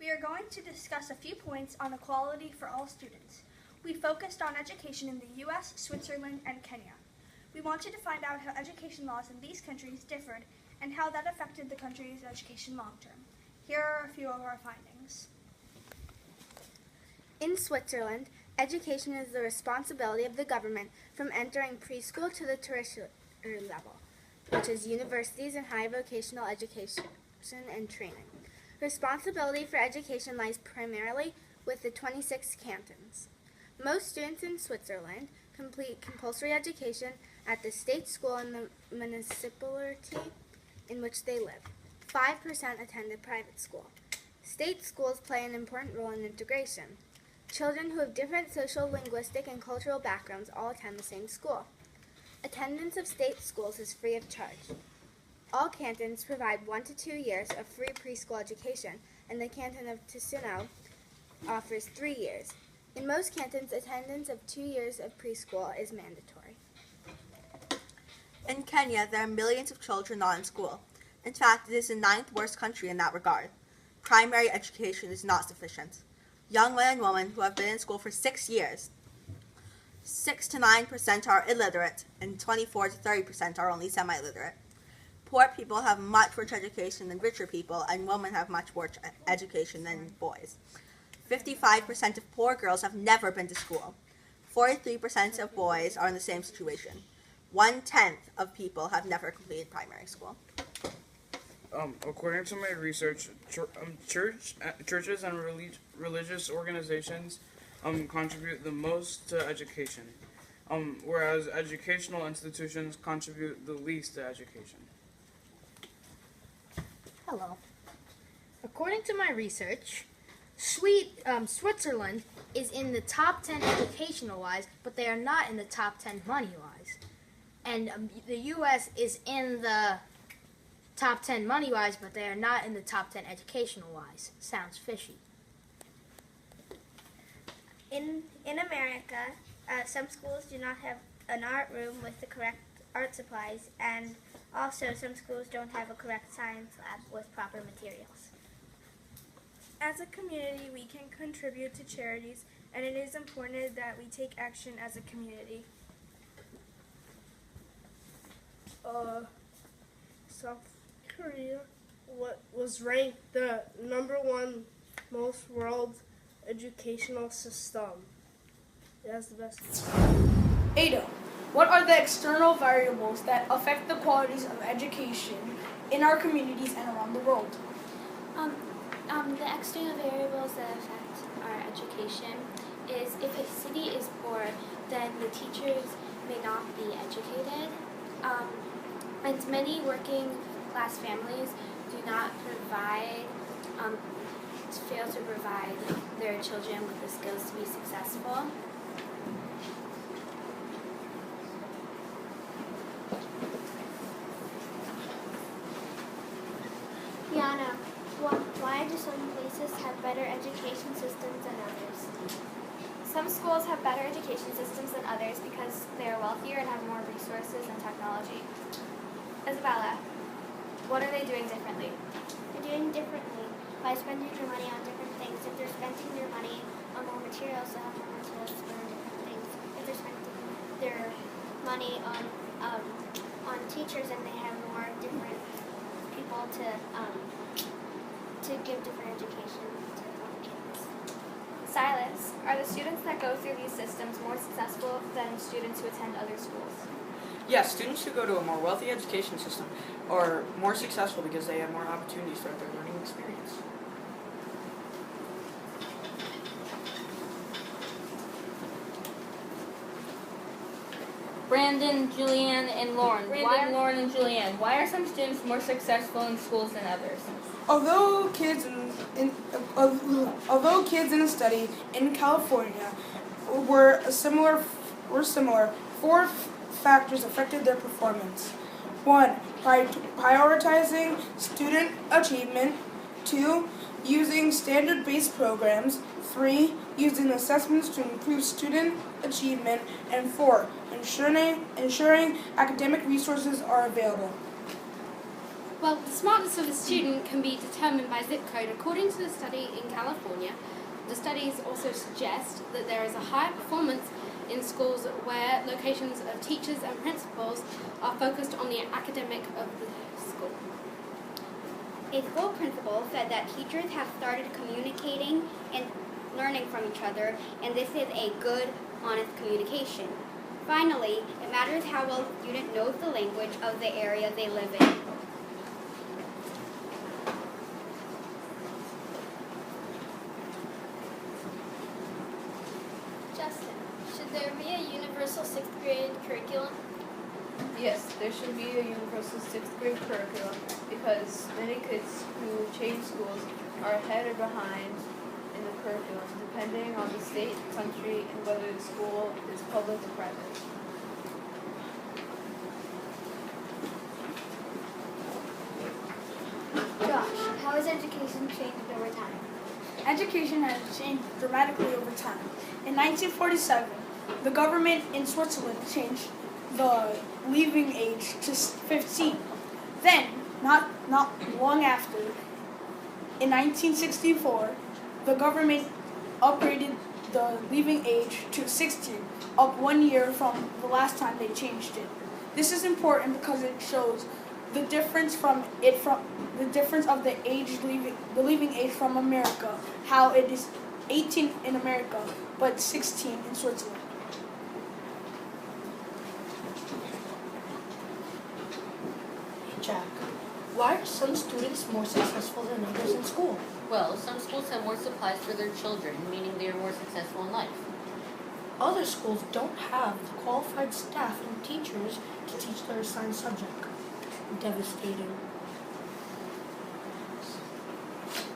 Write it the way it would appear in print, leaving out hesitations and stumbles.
We are going to discuss a few points on equality for all students. We focused on education in the US, Switzerland, and Kenya. We wanted to find out how education laws in these countries differed and how that affected the country's education long-term. Here are a few of our findings. In Switzerland, education is the responsibility of the government from entering preschool to the tertiary level, which is universities and higher vocational education and training. Responsibility for education lies primarily with the 26 cantons. Most students in Switzerland complete compulsory education at the state school in the municipality in which they live. 5% attend a private school. State schools play an important role in integration. Children who have different social, linguistic, and cultural backgrounds all attend the same school. Attendance of state schools is free of charge. All cantons provide 1 to 2 years of free preschool education, and the canton of Ticino offers 3 years. In most cantons, attendance of 2 years of preschool is mandatory. In Kenya, there are millions of children not in school. In fact, it is the 9th worst country in that regard. Primary education is not sufficient. Young men and women who have been in school for 6 years, 6 to 9% are illiterate, and 24 to 30% are only semi-literate. Poor people have much worse education than richer people, and women have much worse education than boys. 55% of poor girls have never been to school. 43% of boys are in the same situation. 1/10 of people have never completed primary school. According to my research, churches and religious organizations contribute the most to education, whereas educational institutions contribute the least to education. Hello. According to my research, Switzerland is in the top 10 educational-wise, but they are not in the top 10 money-wise. And the U.S. is in the top 10 money-wise, but they are not in the top 10 educational-wise. Sounds fishy. In America, some schools do not have an art room with the correct art supplies, and also some schools don't have a correct science lab with proper materials. As a community, we can contribute to charities, and it is important that we take action as a community. South Korea was ranked the #1 most world educational system. It has the best. Ada, what are the external variables that affect the qualities of education in our communities and around the world? The external variables that affect our education is if a city is poor, then the teachers may not be educated. And many working class families do not fail to provide their children with the skills to be successful. Yana, why do some places have better education systems than others? Some schools have better education systems than others because they are wealthier and have more resources and technology. Isabella, what are they doing differently? They're doing differently by spending their money on different things. If they're spending their money on more materials, they'll have more materials to spend on different things. If they're spending their money on teachers, and they have more different people to give different education to all the kids. Silas, are the students that go through these systems more successful than students who attend other schools? Yes, students who go to a more wealthy education system are more successful because they have more opportunities throughout their learning experience. Brandon, Julianne, and Lauren. Lauren, and Julianne. Why are some students more successful in schools than others? Although kids in a study in California were similar, 4 factors affected their performance. 1. Prioritizing student achievement. 2. Using standard-based programs. 3. Using assessments to improve student achievement. And 4. Ensuring academic resources are available. Well, the smartness of a student can be determined by zip code. According to the study in California, the studies also suggest that there is a higher performance in schools where locations of teachers and principals are focused on the academic of the school. A school principal said that teachers have started communicating and learning from each other, and this is a good, honest communication. Finally, it matters how well the student knows the language of the area they live in. Justin, should there be a universal 6th grade curriculum? Yes, there should be a universal 6th grade curriculum because many kids who change schools are ahead or behind in the curriculum depending on the state, country, and whether the school is public or private. Josh, how has education changed over time? Education has changed dramatically over time. In 1947, the government in Switzerland changed the leaving age to 15. Then, not long after, in 1964, the government upgraded the leaving age to 16, up 1 year from the last time they changed it. This is important because it shows the difference of the leaving age from America, how it is 18 in America but 16 in Switzerland. Jack, why are some students more successful than others in school? Well, some schools have more supplies for their children, meaning they are more successful in life. Other schools don't have the qualified staff and teachers to teach their assigned subject. Devastating.